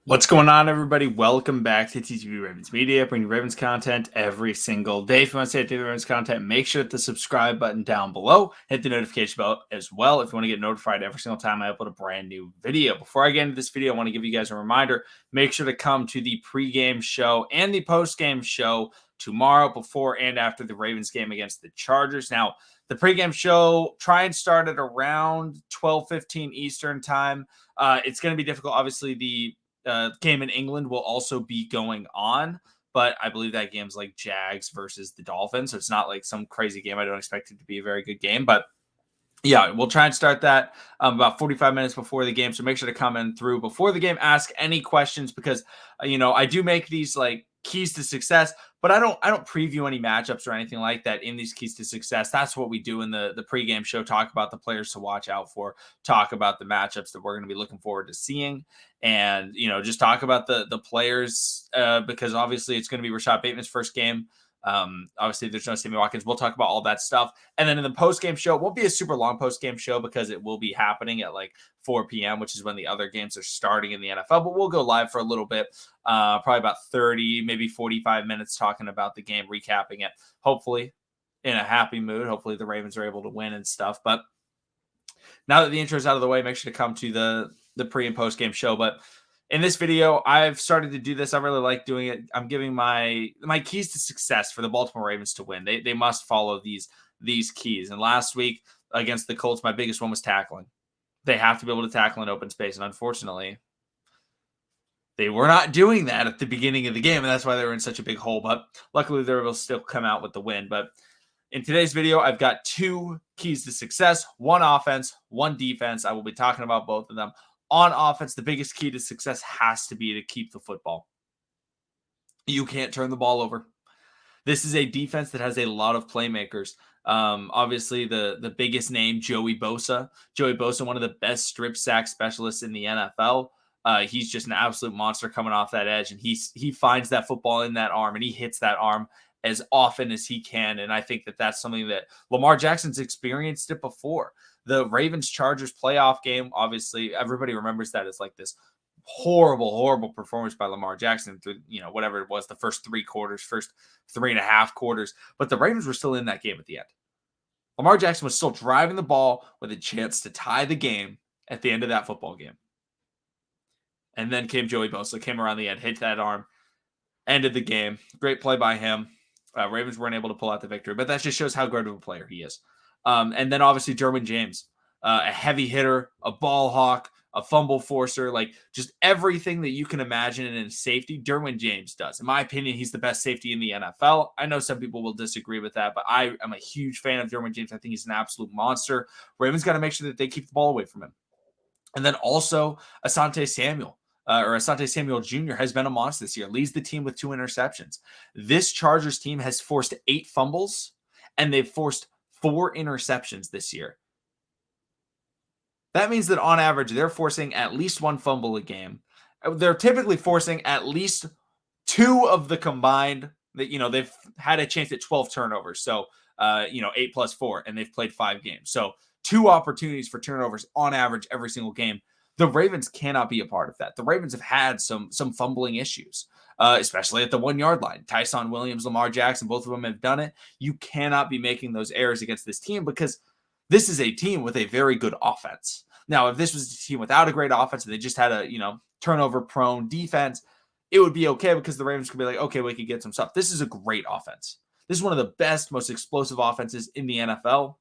What's going on, everybody? Welcome back to TTB Ravens Media, bringing Ravens content every single day. If you want to stay updated with Ravens content, make sure to hit the subscribe button down below. Hit the notification bell as well if you want to get notified every single time I upload a brand new video. Before I get into this video, I want to give you guys a reminder. Make sure to come to the pregame show and the postgame show tomorrow before and after the Ravens game against the Chargers. Now, the pregame show, try and start at around 12:15 Eastern time. It's going to be difficult. Obviously, the game in England will also be going on, but I believe that game's like Jags versus the Dolphins. So it's not like some crazy game. I don't expect it to be a very good game, but yeah, we'll try and start that about 45 minutes before the game. So make sure to come in through before the game. Ask any questions because I do make these like keys to success, but I don't preview any matchups or anything like that in these keys to success. That's what we do in the pregame show. Talk about the players to watch out for. Talk about the matchups that we're going to be looking forward to seeing, and just talk about the players because obviously it's going to be Rashad Bateman's first game. Obviously, there's no Sammy Watkins. We'll talk about all that stuff. And then in the post-game show, it won't be a super long post-game show because it will be happening at like 4 p.m., which is when the other games are starting in the NFL. But we'll go live for a little bit, probably about 30, maybe 45 minutes talking about the game, recapping it, hopefully in a happy mood. Hopefully the Ravens are able to win and stuff. But now that the intro is out of the way, make sure to come to the pre and post-game show. But in this video, I've started to do this. I really like doing it. I'm giving my keys to success for the Baltimore Ravens to win. They must follow these keys. And last week against the Colts, my biggest one was tackling. They have to be able to tackle in open space. And unfortunately, they were not doing that at the beginning of the game. And that's why they were in such a big hole. But luckily, they were able to still come out with the win. But in today's video, I've got two keys to success, one offense, one defense. I will be talking about both of them. On offense, the biggest key to success has to be to keep the football. You can't turn the ball over. This is a defense that has a lot of playmakers. Obviously, the biggest name, Joey Bosa. Joey Bosa, one of the best strip sack specialists in the NFL. He's just an absolute monster coming off that edge, and he finds that football in that arm, and he hits that arm as often as he can. And I think that that's something that Lamar Jackson's experienced it before. The Ravens-Chargers playoff game, obviously, everybody remembers that as like this horrible performance by Lamar Jackson through, whatever it was, the first 3.5 quarters. But the Ravens were still in that game at the end. Lamar Jackson was still driving the ball with a chance to tie the game at the end of that football game. And then came Joey Bosa, came around the end, hit that arm, ended the game. Great play by him. Ravens weren't able to pull out the victory, but that just shows how great of a player he is. And then obviously Derwin James, a heavy hitter, a ball hawk, a fumble forcer, like just everything that you can imagine in a safety, Derwin James does. In my opinion, he's the best safety in the NFL. I know some people will disagree with that, but I am a huge fan of Derwin James. I think he's an absolute monster. Ravens got to make sure that they keep the ball away from him. And then also Asante Samuel Jr. has been a monster this year, leads the team with 2 interceptions. This Chargers team has forced 8 fumbles, and they've forced 4 interceptions this year. That means that on average, they're forcing at least 1 fumble a game. They're typically forcing at least 2 of the combined that, they've had a chance at 12 turnovers. So, 8 plus 4, and they've played 5 games. So 2 opportunities for turnovers on average every single game. The Ravens cannot be a part of that. The Ravens have had some fumbling issues, especially at the 1-yard line. Tyson Williams, Lamar Jackson, both of them have done it. You cannot be making those errors against this team because this is a team with a very good offense. Now, if this was a team without a great offense and they just had a, turnover-prone defense, it would be okay because the Ravens could be like, okay, we could get some stuff. This is a great offense. This is one of the best, most explosive offenses in the NFL.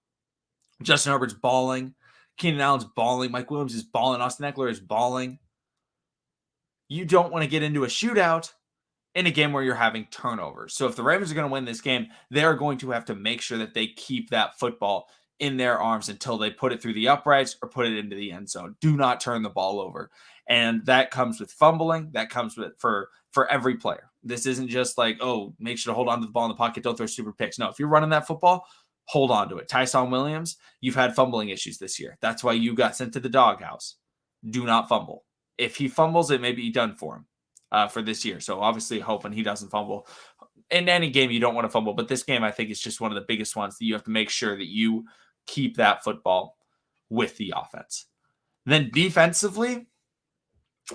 Justin Herbert's balling. Keenan Allen's balling. Mike Williams is balling. Austin Eckler is balling. You don't want to get into a shootout in a game where you're having turnovers. So if the Ravens are going to win this game, they're going to have to make sure that they keep that football in their arms until they put it through the uprights or put it into the end zone. Do not turn the ball over. And that comes with fumbling. That comes with for every player. This isn't just like, oh, make sure to hold on to the ball in the pocket. Don't throw super picks. No, if you're running that football, hold on to it. Tyson Williams, you've had fumbling issues this year. That's why you got sent to the doghouse. Do not fumble. If he fumbles, it may be done for him for this year. So obviously hoping he doesn't fumble. In any game, you don't want to fumble. But this game, I think, is just one of the biggest ones that you have to make sure that you keep that football with the offense. Then defensively,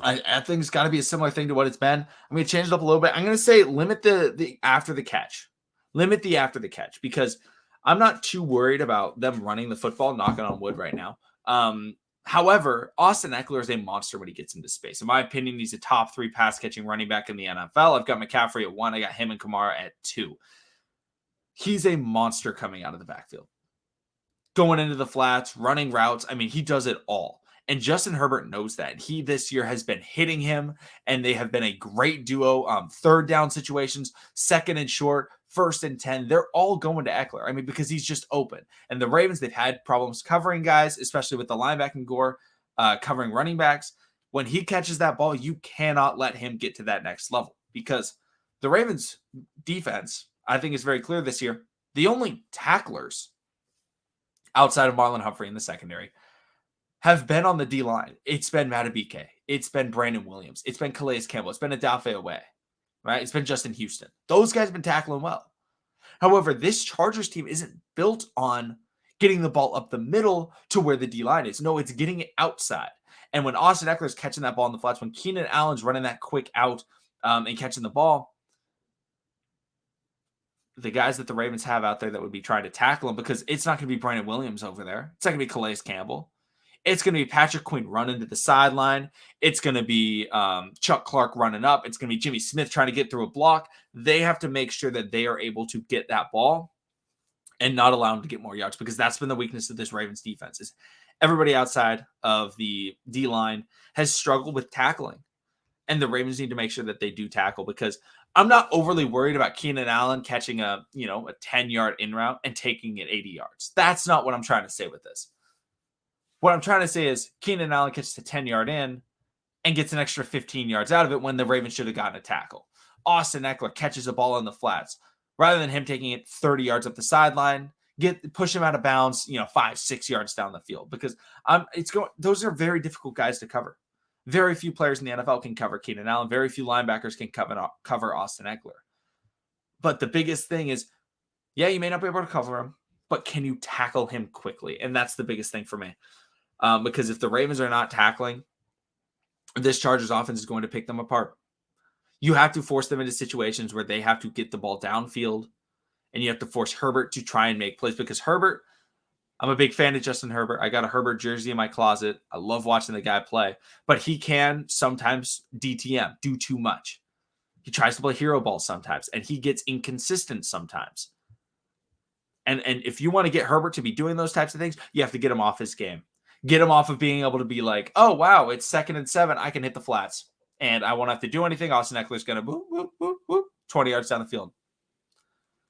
I think it's got to be a similar thing to what it's been. I'm going to change it up a little bit. I'm going to say limit the after the catch. Limit the after the catch because I'm not too worried about them running the football, knocking on wood right now. However, Austin Ekeler is a monster when he gets into space. In my opinion, he's a top 3 pass catching running back in the NFL. I've got McCaffrey at 1. I got him and Kamara at 2. He's a monster coming out of the backfield. Going into the flats, running routes. I mean, he does it all. And Justin Herbert knows that. He this year has been hitting him, and they have been a great duo. Third down situations, second and short, first and 10. They're all going to Ekeler. I mean, because he's just open. And the Ravens, they've had problems covering guys, especially with the linebacking core, covering running backs. When he catches that ball, you cannot let him get to that next level because the Ravens defense, I think, is very clear this year. The only tacklers outside of Marlon Humphrey in the secondary have been on the D-line. It's been Madubuike. It's been Brandon Williams. It's been Calais Campbell. It's been Odafe Oweh, right? It's been Justin Houston. Those guys have been tackling well. However, this Chargers team isn't built on getting the ball up the middle to where the D-line is. No, it's getting it outside. And when Austin Ekeler is catching that ball in the flats, when Keenan Allen's running that quick out and catching the ball, the guys that the Ravens have out there that would be trying to tackle him, because it's not going to be Brandon Williams over there. It's not going to be Calais Campbell. It's going to be Patrick Queen running to the sideline. It's going to be Chuck Clark running up. It's going to be Jimmy Smith trying to get through a block. They have to make sure that they are able to get that ball and not allow him to get more yards, because that's been the weakness of this Ravens defense. Is everybody outside of the D-line has struggled with tackling. And the Ravens need to make sure that they do tackle, because I'm not overly worried about Keenan Allen catching a 10-yard in route and taking it 80 yards. That's not what I'm trying to say with this. What I'm trying to say is Keenan Allen catches a 10-yard in and gets an extra 15 yards out of it when the Ravens should have gotten a tackle. Austin Ekeler catches a ball in the flats. Rather than him taking it 30 yards up the sideline, push him out of bounds, 5-6 yards down the field, because those are very difficult guys to cover. Very few players in the NFL can cover Keenan Allen. Very few linebackers can cover Austin Ekeler. But the biggest thing is, yeah, you may not be able to cover him, but can you tackle him quickly? And that's the biggest thing for me. Because if the Ravens are not tackling, this Chargers offense is going to pick them apart. You have to force them into situations where they have to get the ball downfield, and you have to force Herbert to try and make plays, because Herbert, I'm a big fan of Justin Herbert. I got a Herbert jersey in my closet. I love watching the guy play, but he can sometimes DTM, do too much. He tries to play hero ball sometimes, and he gets inconsistent sometimes. And if you want to get Herbert to be doing those types of things, you have to get him off his game. Get him off of being able to be like, oh, wow, it's 2nd and 7. I can hit the flats, and I won't have to do anything. Austin Ekeler's going to boop, boop, boop, boop, 20 yards down the field.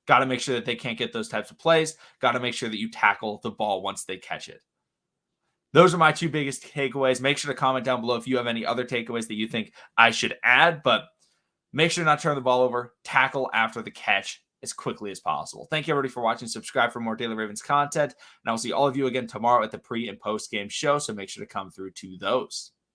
Got to make sure that they can't get those types of plays. Got to make sure that you tackle the ball once they catch it. Those are my 2 biggest takeaways. Make sure to comment down below if you have any other takeaways that you think I should add, but make sure to not turn the ball over. Tackle after the catch as quickly as possible. Thank you, everybody, for watching. Subscribe for more Daily Ravens content, and I will see all of you again tomorrow at the pre- and post-game show, so make sure to come through to those.